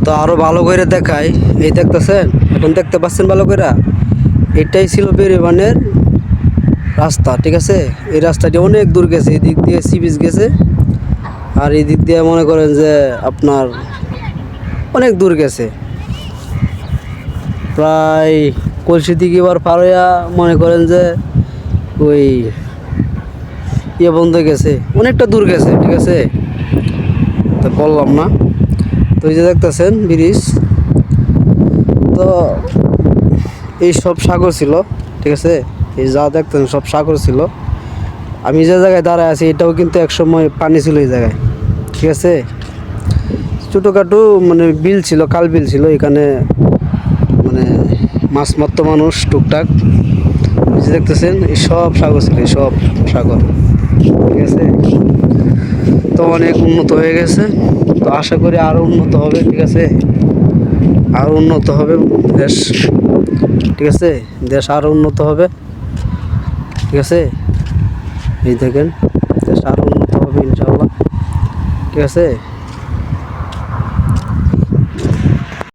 তো আরো ভালো করে দেখাই। এই দেখতেছেন, এখন দেখতে পাচ্ছেন ভালো করে, এটাই ছিল বেরিবানের রাস্তা। ঠিক আছে, এই রাস্তাটি অনেক দূর গেছে, এই দিক দিয়ে সি বিচ গেছে, আর এই দিক দিয়ে মনে করেন যে আপনার অনেক দূর গেছে, প্রায় কলসি দিকে এবার পার হইয়া মনে করেন যে ওই ইয়ে বন্ধ গেছে, অনেকটা দূর গেছে। ঠিক আছে, তো বললাম না। তো এই যে দেখতেছেন ব্রিজ, তো এই সব সাগর ছিল। ঠিক আছে, এই যা দেখতেন সব সাগর ছিল। আমি যে জায়গায় দাঁড়ায় আছি এটাও কিন্তু একসময় পানি ছিল এই জায়গায়। ঠিক আছে, ছোটোখাটো মানে বিল ছিল, কাল বিল ছিল এখানে, মানে মাছ মারতো মানুষ টুকটাক। এই যে দেখতেছেন এই সব সাগর ছিল, এই সব সাগর। ঠিক আছে, তো অনেক উন্নত হয়ে গেছে, তো আশা করি আরও উন্নত হবে। ঠিক আছে, আরও উন্নত হবে দেশ। ঠিক আছে, দেশ আরও উন্নত হবে। ঠিক আছে, এই দেখেন দেশ আরও উন্নত হবে ইনশাআল্লাহ। ঠিক আছে।